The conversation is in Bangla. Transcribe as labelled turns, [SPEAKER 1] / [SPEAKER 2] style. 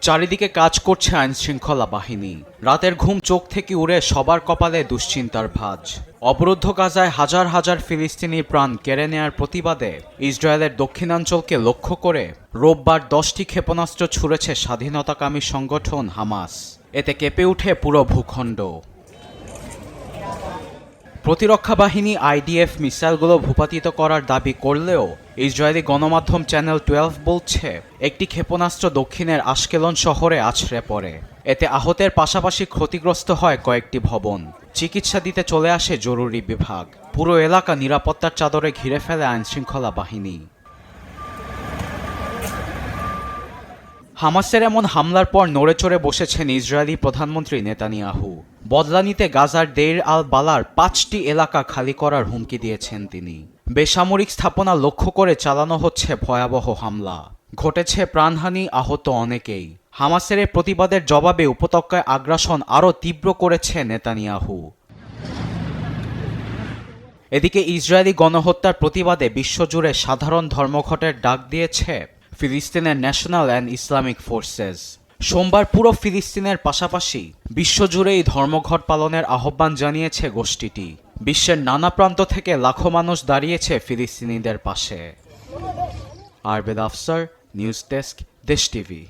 [SPEAKER 1] চারিদিকে কাজ করছে আইনশৃঙ্খলা বাহিনী। রাতের ঘুম চোখ থেকে উড়ে সবার কপালে দুশ্চিন্তার ভাঁজ। অবরুদ্ধ গাজায় হাজার হাজার ফিলিস্তিনি প্রাণ কেড়ে নেয়ার প্রতিবাদে ইসরায়েলের দক্ষিণাঞ্চলকে লক্ষ্য করে রোববার 10টি ক্ষেপণাস্ত্র ছুড়েছে স্বাধীনতাকামী সংগঠন হামাস। এতে কেঁপে উঠে পুরো ভূখণ্ড। প্রতিরক্ষা বাহিনী আইডিএফ মিসাইলগুলো ভূপাতিত করার দাবি করলেও ইসরায়েলি গণমাধ্যম চ্যানেল 12 বলছে একটি ক্ষেপণাস্ত্র দক্ষিণের আশকেলন শহরে আছড়ে পড়ে। এতে আহতের পাশাপাশি ক্ষতিগ্রস্ত হয় কয়েকটি ভবন। চিকিৎসা দিতে চলে আসে জরুরি বিভাগ। পুরো এলাকা নিরাপত্তার চাদরে ঘিরে ফেলে আইনশৃঙ্খলা বাহিনী। হামাসের এমন হামলার পর নড়েচড়ে বসেছেন ইসরায়েলি প্রধানমন্ত্রী নেতানিয়াহু। বদলা নিতে গাজার দেইর আল বালার 5টি এলাকা খালি করার হুমকি দিয়েছেন তিনি। বেসামরিক স্থাপনা লক্ষ্য করে চালানো হচ্ছে ভয়াবহ হামলা। ঘটেছে প্রাণহানি, আহত অনেকেই। হামাসের এই প্রতিবাদের জবাবে উপত্যকায় আগ্রাসন আরও তীব্র করেছে নেতানিয়াহু। এদিকে ইসরায়েলি গণহত্যার প্রতিবাদে বিশ্বজুড়ে সাধারণ ধর্মঘটের ডাক দিয়েছে ফিলিস্তিনের ন্যাশনাল অ্যান্ড ইসলামিক ফোর্সেস। সোমবার পুরো ফিলিস্তিনের পাশাপাশি বিশ্বজুড়েই ধর্মঘট পালনের আহ্বান জানিয়েছে গোষ্ঠীটি। বিশ্বের নানা প্রান্ত থেকে লাখো মানুষ দাঁড়িয়েছে ফিলিস্তিনিদের পাশে। আরবেদ আফসার, নিউজ ডেস্ক, দেশ টিভি।